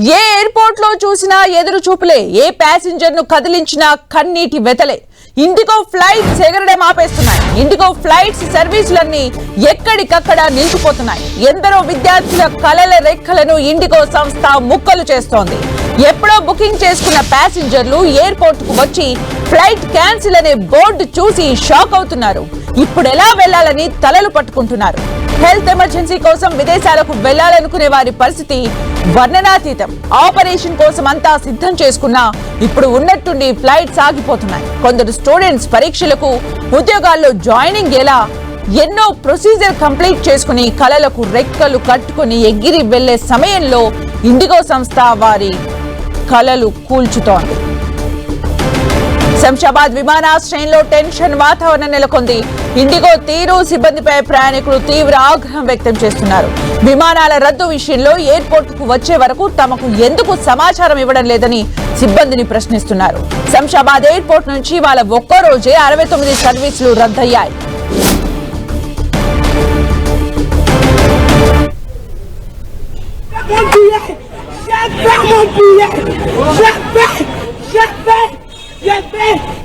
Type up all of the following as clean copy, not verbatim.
ఏ airport లో చూసినా ఎదురు చూపులే, ఏ ప్యాసింజర్ ను కదిలించినా కన్నీటి వెతలే. ఇండిగో ఫ్లైట్స్ ఎగరడం ఆపేస్తున్నాయి. ఇండిగో ఫ్లైట్స్ సర్వీసులన్నీ ఎక్కడికక్కడ నిలిచిపోతున్నాయి. ఎందరో విద్యార్థుల కలల రెక్కలను ఇండిగో సంస్థ ముక్కలు చేస్తోంది. ఎప్పుడో బుకింగ్ చేసుకున్న ప్యాసింజర్లు ఎయిర్పోర్ట్ కు వచ్చి ఫ్లైట్ క్యాన్సిల్ అనే బోర్డు చూసి షాక్ అవుతున్నారు. ఇప్పుడు ఎలా వెళ్లాలని తలలు పట్టుకుంటున్నారు. హెల్త్ ఎమర్జెన్సీ కోసం విదేశాలకు వెళ్లాలనుకునే వారి పరిస్థితి వర్ణనాతీతం. ఆపరేషన్ కోసం అంతా సిద్ధం చేసుకున్నా ఇప్పుడు ఉన్నట్టుండి ఫ్లైట్స్ ఆగిపోతున్నాయి. కొందరు స్టూడెంట్స్ పరీక్షలకు, ఉద్యోగాల్లో జాయినింగ్ ఎలా, ఎన్నో ప్రొసీజర్ కంప్లీట్ చేసుకుని కలలకు రెక్కలు కట్టుకుని ఎగిరి వెళ్లే సమయంలో ఇండిగో సంస్థ వారి కలలు కూల్చుతోంది. శంషాబాద్ విమానాశ్రయంలో టెన్షన్ వాతావరణం నెలకొంది. ఇండిగో తీరు, సిబ్బందిపై ప్రయాణికులు తీవ్ర ఆగ్రహం వ్యక్తం చేస్తున్నారు. విమానాల రద్దు విషయంలో ఎయిర్పోర్ట్ కు వచ్చే వరకు తమకు ఎందుకు సమాచారం ఇవ్వడం లేదని సిబ్బందిని ప్రశ్నిస్తున్నారు. శంషాబాద్ ఎయిర్పోర్ట్ నుంచి వాళ్ళ ఒక్కరోజే 69 సర్వీసులు రద్దయ్యాయి.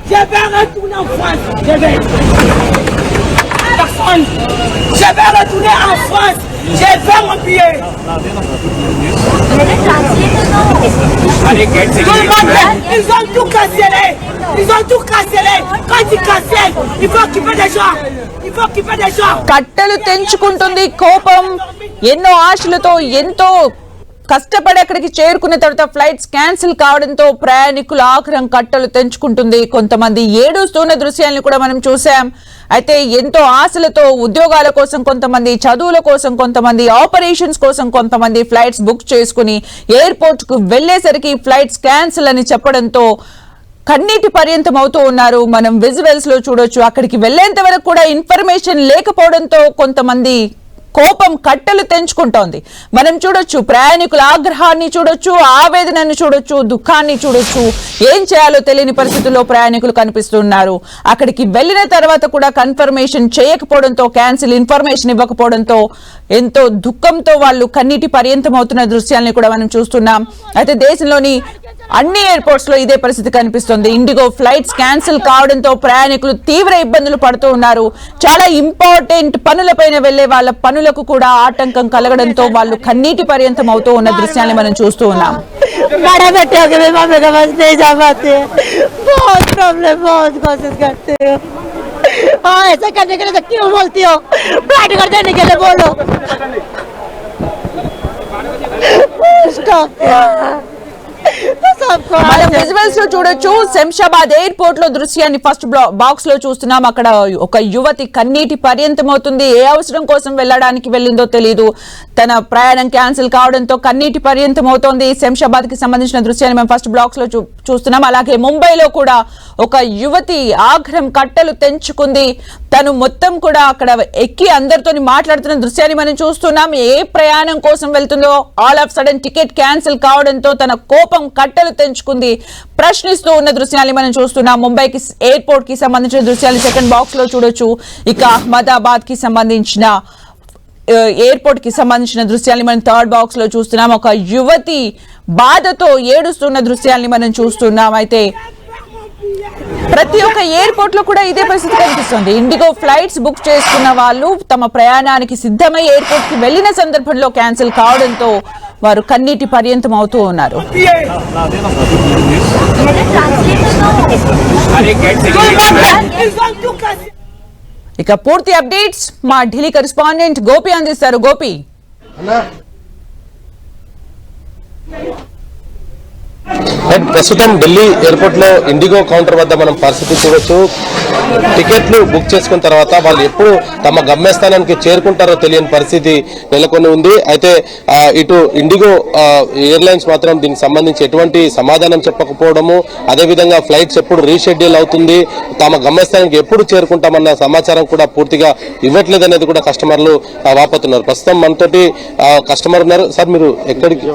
Je vais retourner en France. Je vais. Personne. Je vais retourner en France. Je vais mon billet. Ils ont tout cancellé. Ils ont tout cancellé. Quand ils cancellent, il faut occuper des gens. Il faut occuper des gens. కట్టలు తెంచుకుంటుంది కోపం. ఎన్నో ఆశలతో ఎంతో కష్టపడి అక్కడికి చేరుకున్న తర్వాత flights cancel కావడంతో ప్రయాణికుల ఆగ్రహం కట్టలు తెంచుకుంటుంది. కొంతమంది ఏడుస్తున్న దృశ్యాలను కూడా మనం చూసాం. అయితే ఎంతో ఆశలతో ఉద్యోగాల కోసం కొంతమంది, చదువుల కోసం కొంతమంది, ఆపరేషన్స్ కోసం కొంతమంది ఫ్లైట్స్ బుక్ చేసుకుని ఎయిర్పోర్ట్ కు వెళ్లేసరికి ఫ్లైట్స్ క్యాన్సిల్ అని చెప్పడంతో కన్నీటి పర్యంతం అవుతూ ఉన్నారు. మనం విజువల్స్ లో చూడొచ్చు. అక్కడికి వెళ్లేంత వరకు కూడా ఇన్ఫర్మేషన్ లేకపోవడంతో కొంతమంది కోపం కట్టలు తెంచుకుంటోంది. మనం చూడొచ్చు, ప్రయాణికుల ఆగ్రహాన్ని చూడొచ్చు, ఆవేదనను చూడొచ్చు, దుఃఖాన్ని చూడొచ్చు. ఏం చేయాలో తెలియని పరిస్థితుల్లో ప్రయాణికులు కనిపిస్తున్నారు. అక్కడికి వెళ్లిన తర్వాత కూడా కన్ఫర్మేషన్ చేయకపోవడంతో, క్యాన్సిల్ ఇన్ఫర్మేషన్ ఇవ్వకపోవడంతో ఎంతో దుఃఖంతో వాళ్ళు కన్నీటి పర్యంతం అవుతున్న దృశ్యాలను కూడా మనం చూస్తున్నాం. అయితే దేశంలోని అన్ని ఎయిర్పోర్ట్స్ లో ఇదే పరిస్థితి కనిపిస్తుంది. ఇండిగో ఫ్లైట్స్ క్యాన్సిల్ కావడంతో ప్రయాణికులు తీవ్ర ఇబ్బందులు పడుతూ ఉన్నారు. చాలా ఇంపార్టెంట్ పనులపైన వెళ్లే వాళ్ళ పనులకు కూడా ఆటంకం కలగడంతో వాళ్ళు కన్నీటి పర్యంతం అవుతూ ఉన్న దృశ్యాన్ని మనం చూస్తూ ఉన్నాం. మనం విజువల్స్ లో చూడొచ్చు. శంషాబాద్ ఎయిర్పోర్ట్ లో దృశ్యాన్ని ఫస్ట్ బాక్స్ లో చూస్తున్నాం. అక్కడ ఒక యువతి కన్నీటి పర్యంతం అవుతుంది. ఏ అవసరం కోసం వెళ్ళడానికి వెళ్ళిందో తెలియదు. తన ప్రయాణం క్యాన్సిల్ కావడంతో కన్నీటి పర్యంతం అవుతోంది. శంషాబాద్ కి సంబంధించిన దృశ్యాన్ని మనం ఫస్ట్ బ్లాక్స్ లో చూస్తున్నాం. అలాగే ముంబైలో కూడా ఒక యువతి ఆగ్రహం కట్టలు తెంచుకుంది. తను మొత్తం కూడా అక్కడ ఎక్కి అందరితో మాట్లాడుతున్న దృశ్యాన్ని మనం చూస్తున్నాం. ఏ ప్రయాణం కోసం వెళ్తుందో all of sudden ticket cancel కావడంతో తన కోపం కట్టలు తెంచుకుంది. ప్రశ్నిస్తూ ఉన్న దృశ్యాన్ని మనం చూస్తున్నాం. ముంబైకి ఎయిర్పోర్ట్ కి సంబంధించిన దృశ్యాలు సెకండ్ బాక్స్ లో చూడొచ్చు. ఇక అహ్మదాబాద్ కి సంబంధించిన ఎయిర్పోర్ట్ కి సంబంధించిన దృశ్యాన్ని మనం థర్డ్ బాక్స్ లో చూస్తున్నాం. ఒక యువతి బాధతో ఏడుస్తున్న దృశ్యాన్ని మనం చూస్తున్నాం. అయితే ప్రతి ఒక్క ఎయిర్పోర్ట్ లో కూడా ఇదే పరిస్థితి కనిపిస్తుంది. ఇండిగో ఫ్లైట్స్ బుక్ చేసుకున్న వాళ్ళు తమ ప్రయాణానికి సిద్ధమై ఎయిర్పోర్ట్ కి వెళ్లిన సందర్భంలో క్యాన్సిల్ కావడంతో వారు కన్నీటి పర్యంతం అవుతూ ఉన్నారు. ఇక పూర్తి అప్డేట్స్ మా ఢిల్లీ కరెస్పాండెంట్ గోపి అందిస్తారు. గోపి, ప్రస్తుతం ఢిల్లీ ఎయిర్పోర్ట్ లో ఇండిగో కౌంటర్ వద్ద మనం పరిస్థితి చూడొచ్చు. టికెట్లు బుక్ చేసుకున్న తర్వాత వాళ్ళు ఎప్పుడు తమ గమ్యస్థానానికి చేరుకుంటారో తెలియని పరిస్థితి నెలకొని ఉంది. అయితే ఇటు ఇండిగో ఎయిర్లైన్స్ మాత్రం దీనికి సంబంధించి ఎటువంటి సమాధానం చెప్పకపోవడము, అదేవిధంగా ఫ్లైట్స్ ఎప్పుడు రీషెడ్యూల్ అవుతుంది, తమ గమ్యస్థానానికి ఎప్పుడు చేరుకుంటామన్న సమాచారం కూడా పూర్తిగా ఇవ్వట్లేదు అనేది కూడా కస్టమర్లు వాపోతున్నారు. ప్రస్తుతం మనతోటి కస్టమర్ ఉన్నారు. సార్, మీరు ఎక్కడికి?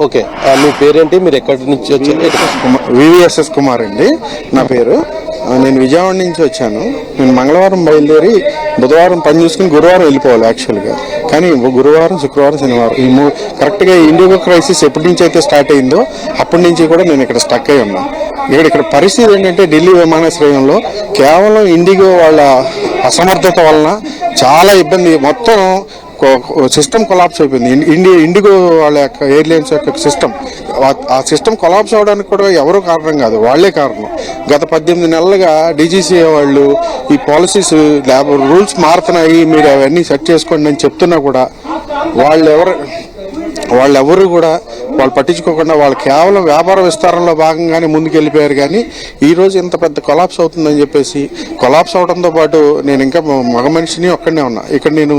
ఓకే, మీ పేరేంటి, మీరు ఎక్కడి నుంచి వచ్చారు? వివిఎస్ఎస్ కుమార్ అండి నా పేరు. నేను విజయవాడ నుంచి వచ్చాను. నేను మంగళవారం బయలుదేరి బుధవారం పని చూసుకుని గురువారం వెళ్ళిపోవాలి యాక్చువల్గా. కానీ గురువారం, శుక్రవారం, శనివారం ఈ కరెక్ట్గా ఇండిగో క్రైసిస్ ఎప్పటి నుంచి అయితే స్టార్ట్ అయిందో అప్పటి నుంచి కూడా నేను ఇక్కడ స్టక్ అయి ఉన్నా. ఇక్కడ పరిస్థితి ఏంటంటే ఢిల్లీ విమానాశ్రయంలో కేవలం ఇండిగో వాళ్ళ అసమర్థత వలన చాలా ఇబ్బంది, మొత్తం సిస్టమ్ కొలాప్స్ అయిపోయింది. ఇండిగో వాళ్ళ యొక్క ఎయిర్లైన్స్ యొక్క సిస్టమ్, ఆ సిస్టమ్ కొలాప్స్ అవడానికి కూడా ఎవరో కారణం కాదు, వాళ్లే కారణం. గత 18 నెలలుగా డీజీసీఏ వాళ్ళు ఈ పాలసీస్ రూల్స్ మారుతున్నాయి, మీరు అవన్నీ సెట్ చేసుకోండి అని చెప్తున్నా కూడా వాళ్ళెవరు కూడా వాళ్ళు పట్టించుకోకుండా వాళ్ళు కేవలం వ్యాపార విస్తారంలో భాగంగానే ముందుకు వెళ్ళిపోయారు. కానీ ఈరోజు ఇంత పెద్ద కొలాప్స్ అవుతుందని చెప్పేసి, కొలాప్స్ అవడంతో పాటు నేను ఇంకా మగ మనిషిని ఒక్కడనే ఉన్నా. ఇక్కడ నేను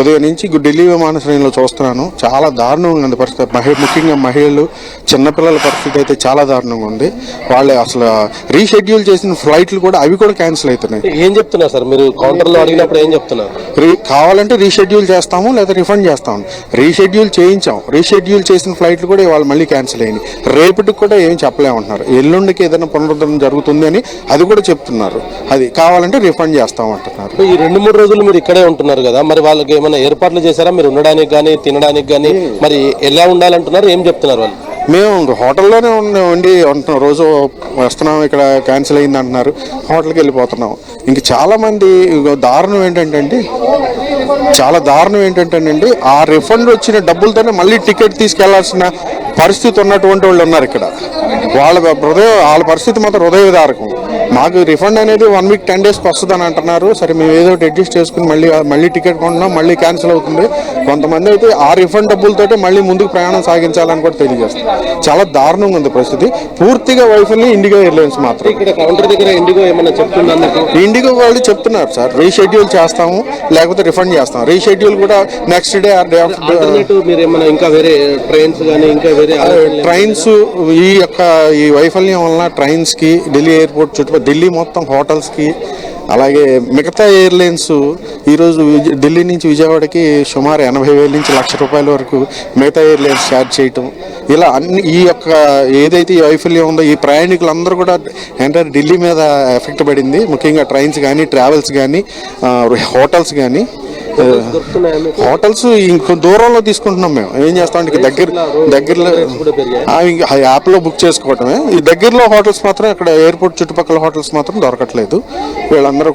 ఉదయం నుంచి ఢిల్లీ విమానాశ్రయంలో చూస్తున్నాను, చాలా దారుణంగా ఉంది పరిస్థితి. ముఖ్యంగా మహిళలు, చిన్నపిల్లల పరిస్థితి అయితే చాలా దారుణంగా ఉంది. వాళ్ళు అసలు రీషెడ్యూల్ చేసిన ఫ్లైట్లు కూడా అవి కూడా క్యాన్సిల్ అవుతున్నాయి. ఏం చెప్తున్నారు సార్ మీరు కౌంటర్లో అడిగినప్పుడు? ఏం చెప్తున్నారు? కావాలంటే రీషెడ్యూల్ చేస్తాము లేదా రిఫండ్ చేస్తాము. రీషెడ్యూల్ చేయించాం, రీషెడ్యూల్ చేసిన ఫ్లైట్లు కూడా వాళ్ళు మళ్ళీ క్యాన్సిల్ అయ్యింది. రేపటికి కూడా ఏం చెప్పలేమంటున్నారు. ఎల్లుండికి ఏదైనా పునరుద్ధరణ జరుగుతుంది అని అది కూడా చెప్తున్నారు. అది కావాలంటే రిఫండ్ చేస్తామంటున్నారు. ఈ 2-3 రోజులు మీరు ఇక్కడే ఉంటున్నారు కదా, మరి వాళ్ళకి ఏమైనా ఏర్పాట్లు చేశారా మీరు ఉండడానికి కానీ తినడానికి కానీ? మరి ఎలా ఉండాలంటున్నారు, ఏం చెప్తున్నారు వాళ్ళు? మేము హోటల్లోనే ఉండి ఉంటున్నాం, రోజు వస్తున్నాం, ఇక్కడ క్యాన్సిల్ అయింది అంటున్నారు, హోటల్కి వెళ్ళిపోతున్నాం. ఇంక చాలామంది దారుణం ఏంటంటేనండి ఆ రిఫండ్ వచ్చిన డబ్బులతోనే మళ్ళీ టికెట్ తీసుకెళ్లాల్సిన పరిస్థితి ఉన్నటువంటి వాళ్ళు ఉన్నారు ఇక్కడ. వాళ్ళ పరిస్థితి మాత్రం హృదయ విదారకం. మాకు రిఫండ్ అనేది 1 వీక్ 10 డేస్కి వస్తుందని అంటున్నారు. సరే మేము ఏదో ఒకటి అడ్జస్ట్ చేసుకుని మళ్ళీ టికెట్ కొంటున్నాం, మళ్ళీ క్యాన్సిల్ అవుతుంది. కొంతమంది అయితే ఆ రిఫండ్ డబ్బులతోటే మళ్ళీ ముందుకు ప్రయాణం సాగించాలని కూడా తెలియజేస్తారు. చాలా దారుణంగా ఉంది పరిస్థితి. పూర్తిగా వైఫల్యం ఇండిగో ఎయిర్లైన్స్ మాత్రం. ఇక్కడ కౌంటర్ దగ్గర ఇండిగో ఏమన్నా చెప్తున్నారు? ఇండిగో వాళ్ళు చెప్తున్నారు సార్, రీషెడ్యూల్ చేస్తాము లేకపోతే రిఫండ్ చేస్తాం. రీషెడ్యూల్ కూడా next day or day after. మీరు ఏమన్నా ఇంకా వేరే ట్రైన్స్ కానీ ఇంకా వేరే ట్రైన్స్ ఈ వైఫల్యం వలన ట్రైన్స్ కి ఢిల్లీ ఎయిర్పోర్ట్ చుట్టూ, ఢిల్లీ మొత్తం హోటల్స్ కి, అలాగే మిగతా ఎయిర్లైన్స్ ఈరోజు ఢిల్లీ నుంచి విజయవాడకి సుమారు 80,000 నుంచి ₹1,00,000 వరకు మిగతా ఎయిర్లైన్స్ ఛార్జ్ చేయటం, ఇలా అన్ని ఏదైతే ఈ వైఫల్యం ఉందో ఈ ప్రయాణికులందరూ కూడా ఎంటైర్ ఢిల్లీ మీద ఎఫెక్ట్ పడింది. ముఖ్యంగా ట్రైన్స్ కానీ, ట్రావెల్స్ కానీ, హోటల్స్ కానీ. హోటల్స్ ఇంకొక దూరంలో తీసుకుంటున్నాం. మేము ఏం చేస్తాం, దగ్గరలో యాప్లో బుక్ చేసుకోవటమే. ఈ దగ్గరలో హోటల్స్ మాత్రం, ఇక్కడ ఎయిర్పోర్ట్ చుట్టుపక్కల హోటల్స్ మాత్రం దొరకట్లేదు. వీళ్ళందరూ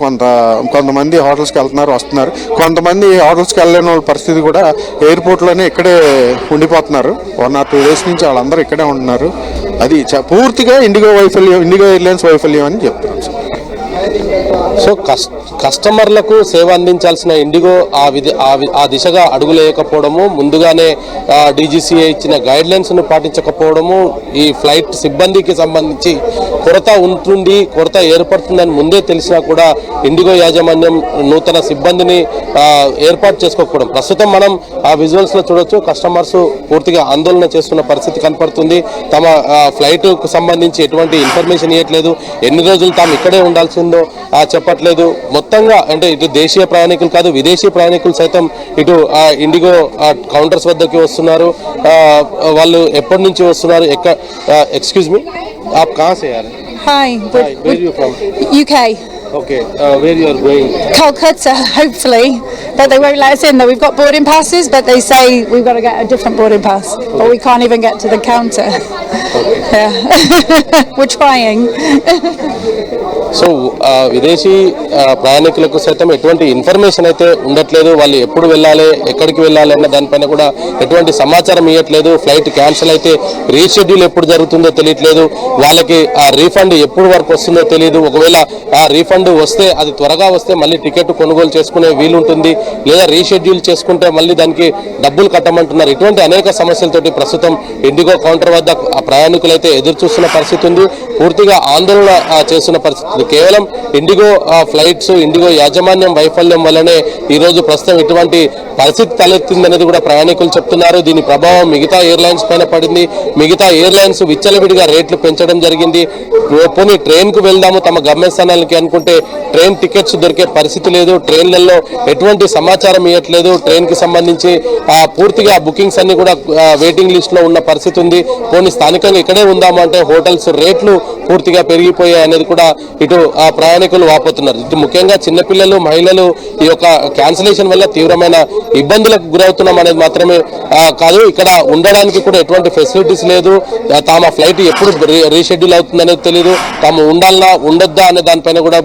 కొంతమంది హోటల్స్కి వెళ్తున్నారు, వస్తున్నారు. కొంతమంది హోటల్స్కి వెళ్ళలేని వాళ్ళ పరిస్థితి కూడా ఎయిర్పోర్ట్లోనే ఇక్కడే ఉండిపోతున్నారు. 1 or 2 days నుంచి వాళ్ళందరూ ఇక్కడే ఉంటున్నారు. అది పూర్తిగా ఇండిగో ఎయిర్లైన్స్ వైఫల్యం అని చెప్తున్నాం సార్. సో కస్టమర్లకు సేవ అందించాల్సిన ఇండిగో ఆ దిశగా అడుగులేయకపోవడము, ముందుగానే డీజీసీఏ ఇచ్చిన గైడ్ లైన్స్ ను పాటించకపోవడము, ఈ ఫ్లైట్ సిబ్బందికి సంబంధించి కొరత ఏర్పడుతుందని ముందే తెలిసినా కూడా ఇండిగో యాజమాన్యం నూతన సిబ్బందిని ఏర్పాటు చేసుకోకపోవడం. ప్రస్తుతం మనం ఆ విజువల్స్ లో చూడొచ్చు, కస్టమర్స్ పూర్తిగా ఆందోళన చేస్తున్న పరిస్థితి కనపడుతుంది. తమ ఫ్లైట్ కు సంబంధించి ఎటువంటి ఇన్ఫర్మేషన్ ఇవ్వట్లేదు, ఎన్ని రోజులు తాము ఇక్కడే ఉండాల్సిందో చెప్పట్లేదు. మొత్తంగా అంటే ఇటు దేశీయ ప్రయాణికులు కాదు, విదేశీ ప్రయాణికులు సైతం ఇటు ఇండిగో కౌంటర్స్ వద్దకి వస్తున్నారు. వాళ్ళు ఎప్పటి నుంచి వస్తున్నారు? ఎక్స్క్యూజ్ మీ, आप कहाँ से आ रहे हैं? Hi, Hi, where are you from? UK. Okay, where you are going? Calcutta, hopefully. But they won't let us in though. We've got boarding passes, but they say we've got to get a different boarding pass. Okay. Or we can't even get to the counter. Okay. Yeah. We're trying. So విదేశీ ప్రయాణికులకు సైతం ఎటువంటి information అయితే ఉండట్లేదు. వాళ్ళు ఎప్పుడు వెళ్ళాలి, ఎక్కడికి వెళ్ళాలి అన్న దానిపైన కూడా ఎటువంటి సమాచారం ఇవ్వట్లేదు. ఫ్లైట్ క్యాన్సిల్ అయితే రీషెడ్యూల్ ఎప్పుడు జరుగుతుందో తెలియట్లేదు. వాళ్ళకి ఆ రీఫండ్ ఎప్పుడు వరకు వస్తుందో తెలియదు. ఒకవేళ ఆ రీఫండ్ వస్తే అది త్వరగా వస్తే మళ్ళీ టికెట్ కొనుగోలు చేసుకునే వీలుంటుంది, లేదా రీషెడ్యూల్ చేసుకుంటే మళ్ళీ దానికి డబ్బులు కట్టమంటున్నారు. ఇటువంటి అనేక సమస్యలతోటి ప్రస్తుతం ఇండిగో కౌంటర్ వద్ద ఆ ప్రయాణికులైతే ఎదురు చూస్తున్న పరిస్థితి ఉంది. పూర్తిగా ఆందోళన చేస్తున్న పరిస్థితి. కేవలం ఇండిగో ఫ్లైట్స్, ఇండిగో యాజమాన్యం వైఫల్యం వల్లనే ఈరోజు ప్రస్తుతం ఇటువంటి పరిస్థితి తలెత్తిందనేది కూడా ప్రయాణికులు చెప్తున్నారు. దీని ప్రభావం మిగతా ఎయిర్లైన్స్ పైన పడింది. మిగతా ఎయిర్లైన్స్ విచ్చలవిడిగా రేట్లు పెంచడం జరిగింది. పోనీ ట్రైన్కు వెళ్దాము తమ గమ్యస్థానాలకి అనుకుంటే ఎందుకంటే ట్రైన్ టికెట్స్ దొరికే పరిస్థితి లేదు, ట్రైన్లలో ఎటువంటి సమాచారం ఇవ్వట్లేదు, ట్రైన్ కి సంబంధించి పూర్తిగా బుకింగ్స్ అన్ని కూడా వెయిటింగ్ లిస్ట్ లో ఉన్న పరిస్థితి ఉంది. పోనీ స్థానికంగా ఇక్కడే ఉందాము అంటే హోటల్స్ రేట్లు పూర్తిగా పెరిగిపోయాయి అనేది కూడా ఇటు ప్రయాణికులు వాపోతున్నారు. ఇటు ముఖ్యంగా చిన్నపిల్లలు, మహిళలు ఈ యొక్క క్యాన్సిలేషన్ వల్ల తీవ్రమైన ఇబ్బందులకు గురవుతున్నాం అనేది మాత్రమే కాదు, ఇక్కడ ఉండడానికి కూడా ఎటువంటి ఫెసిలిటీస్ లేదు, తమ ఫ్లైట్ ఎప్పుడు రీషెడ్యూల్ అవుతుందనేది తెలియదు, తాము ఉండాలన్నా ఉండొద్దా అనే దానిపైన కూడా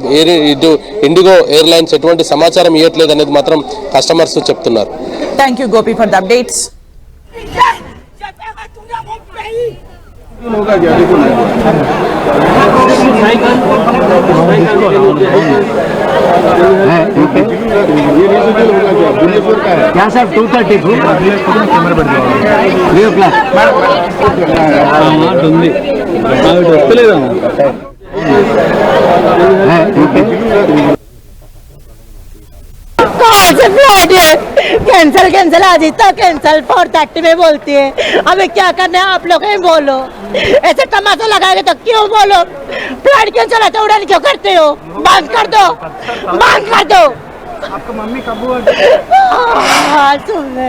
ఇటు ఇండిగో ఎయిర్లైన్స్ ఎటువంటి సమాచారం ఇవ్వట్లేదు అనేది మాత్రం కస్టమర్స్ చెప్తున్నారు. Thank you Gopi for the updates. क्या सर 2:30 कैमरा पड़ कहाँ से फ्लाइट है? कैंसिल आज तक कैंसिल 4:30 में बोलती है. अबे क्या करना है आप लोग ही बोलो. ऐसे तमाशा लगाएंगे तो क्यों बोलो. फ्लाइट क्यों चलाते हो, उड़ान क्यों करते हो. बंद कर दो, बंद कर दो. आपका मम्मी कब हुआ? हाँ सुन ले.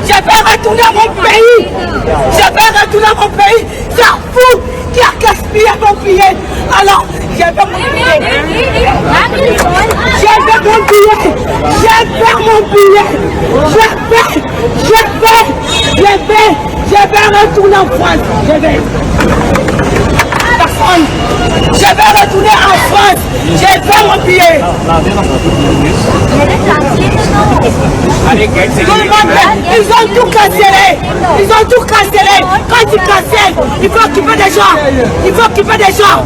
Je vais retourner à mon pays. Je vais retourner à mon pays. C'est un fou qui a gaspillé mon billet. Alors, je vais mon billet. Je vais mon billet. Je vais mon billet. Je vais retourner en France. Je vais. Personne. Je vais retourner en France. Je vais mon billet. Tout le monde, ils ont tout cancellé. Ils ont tout cancellé. Quand ils cancellent, il faut occuper des gens. Il faut occuper des gens.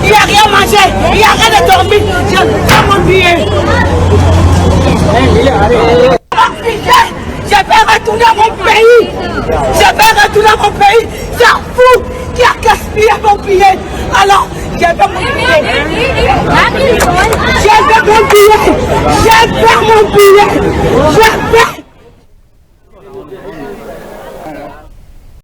Il n'y a rien mangé. Il n'y a rien de dormi. Je vais mon billet. Je vais retourner à mon pays. Je vais retourner à mon pays. C'est un fou qui a gaspillé mon billet. Alors, je vais mon billet. Je vais mon billet. Je vais mon billet. Je vais